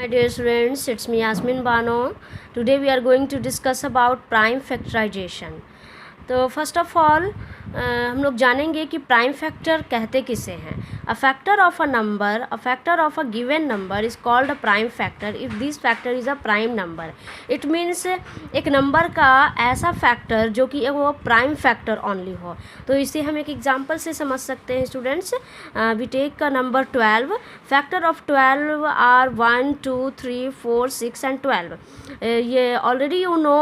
My dear students, it's me Yasmin Bano. Today we are going to discuss about prime factorization. तो first of all हम लोग जानेंगे कि prime factor कहते किसे हैं. A factor of a number, a factor of a given number is called a prime factor if this factor is a prime number. It means एक number का ऐसा फैक्टर जो कि वो प्राइम फैक्टर ओनली हो. तो इसे हम एक एग्जांपल से समझ सकते हैं स्टूडेंट्स. वी टेक का number 12. Factor of 12 are 1, 2, 3, 4, 6 and 12. ये ऑलरेडी यू नो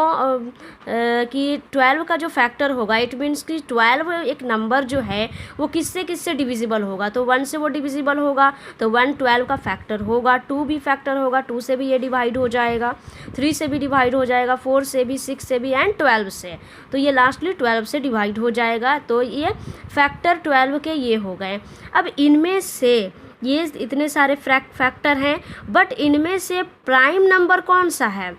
कि 12 का जो फैक्टर होगा इट मीन्स कि 12 एक नंबर जो है वो किससे किससे डिविजिबल होगा. तो 1 से वो डिविजिबल होगा तो 1 12 का फैक्टर होगा. 2 भी फैक्टर होगा, 2 से भी ये डिवाइड हो जाएगा, 3 से भी डिवाइड हो जाएगा, 4 से भी, 6 से भी एंड 12 से. तो ये लास्टली 12 से डिवाइड हो जाएगा. तो ये फैक्टर 12 के ये हो गए. अब इनमें से ये इतने सारे फैक्टर हैं बट इनमें से प्राइम नंबर कौन सा है.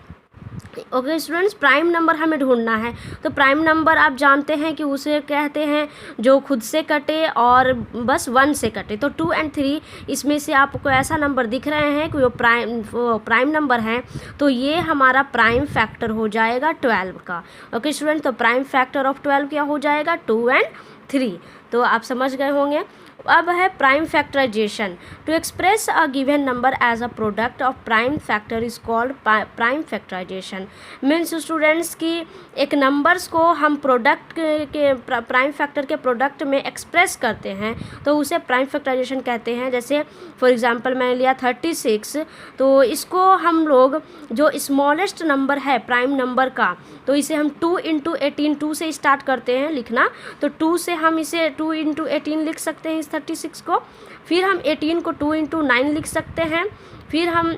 ओके स्टूडेंट्स, प्राइम नंबर हमें ढूंढना है. तो प्राइम नंबर आप जानते हैं कि उसे कहते हैं जो खुद से कटे और बस 1 से कटे. तो 2 और 3 इसमें से आपको ऐसा नंबर दिख रहे हैं कि वो प्राइम नंबर हैं. तो ये हमारा प्राइम फैक्टर हो जाएगा 12 का. ओके स्टूडेंट, तो प्राइम फैक्टर ऑफ 12 क्या हो जाएगा 2 और 3. तो आप समझ गए होंगे. अब है prime factorisation. To express a given number as a product of prime factor is called prime factorisation. Means students की एक नंबर्स को हम प्रोडक्ट के प्राइम फैक्टर के प्रोडक्ट में एक्सप्रेस करते हैं तो उसे प्राइम फैक्टराइजेशन कहते हैं. जैसे फॉर एग्जांपल मैंने लिया 36. तो इसको हम लोग जो स्मॉलेस्ट नंबर है प्राइम नंबर का तो इसे हम 2 × 18 2 से स्टार्ट करते हैं लिखना. तो 2 से हम इसे 2 × 18 लिख सकते हैं इस 36 को. फिर हम 18 को 2 × 9 लिख सकते हैं. फिर हम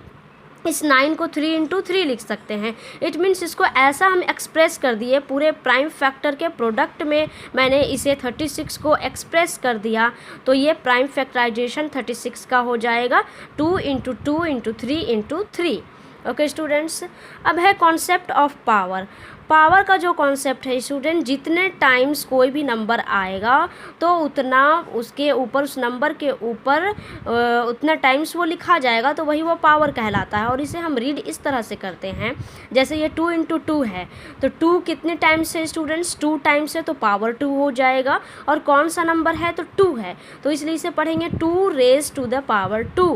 इस 9 को 3 × 3 लिख सकते हैं. इट मीन्स इसको ऐसा हम एक्सप्रेस कर दिए पूरे प्राइम फैक्टर के प्रोडक्ट में मैंने इसे 36 को एक्सप्रेस कर दिया. तो ये प्राइम फैक्टराइजेशन 36 का हो जाएगा 2 × 2 × 3 × 3. ओके स्टूडेंट्स, अब है कॉन्सेप्ट ऑफ पावर. पावर का जो कॉन्सेप्ट है स्टूडेंट, जितने टाइम्स कोई भी नंबर आएगा तो उतना उसके ऊपर उस नंबर के ऊपर उतना टाइम्स वो लिखा जाएगा तो वही वो पावर कहलाता है. और इसे हम रीड इस तरह से करते हैं. जैसे ये 2 × 2 है तो 2 कितने टाइम्स है स्टूडेंट्स 2 टाइम्स है तो पावर 2 हो जाएगा. और कौन सा नंबर है तो 2 है तो इसलिए इसे पढ़ेंगे 2 raised to the power 2.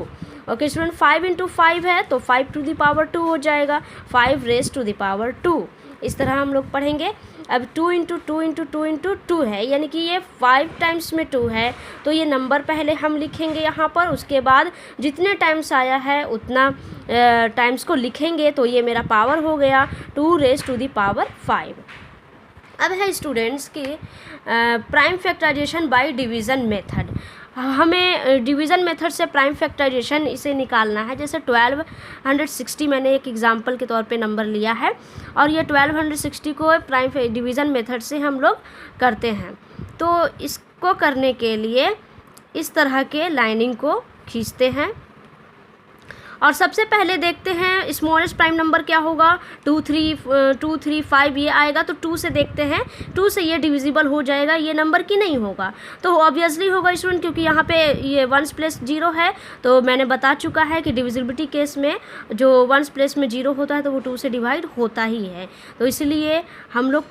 Okay student, 5 × 5 है तो 5 to the power 2 हो जाएगा. 5 raised to the power 2. इस तरह हम लोग पढ़ेंगे. अब 2 × 2 × 2 × 2 है यानी कि ये 5 टाइम्स में 2 है. तो ये नंबर पहले हम लिखेंगे यहाँ पर, उसके बाद जितने टाइम्स आया है उतना टाइम्स को लिखेंगे. तो ये मेरा पावर हो गया 2 raised to the power 5. अब है स्टूडेंट्स की prime factorisation by division method. हमें डिवीज़न मेथड से प्राइम फैक्टराइजेशन इसे निकालना है. जैसे 1260 मैंने एक एग्जांपल के तौर पे नंबर लिया है और ये 1260 को प्राइम डिवीज़न मेथड से हम लोग करते हैं. तो इसको करने के लिए इस तरह के लाइनिंग को खींचते हैं और सबसे पहले देखते हैं स्मॉलेस्ट प्राइम नंबर क्या होगा 2 3 5 ये आएगा. तो 2 से देखते हैं, 2 से ये डिविजिबल हो जाएगा ये नंबर की नहीं होगा. तो ऑब्वियसली होगा स्टूडेंट क्योंकि यहाँ पे ये 1s प्लेस 0 है. तो मैंने बता चुका है कि डिविजिबिलिटी केस में जो 1s प्लेस में 0 होता है तो वो 2 से डिवाइड होता ही है. तो इसलिए हम लोग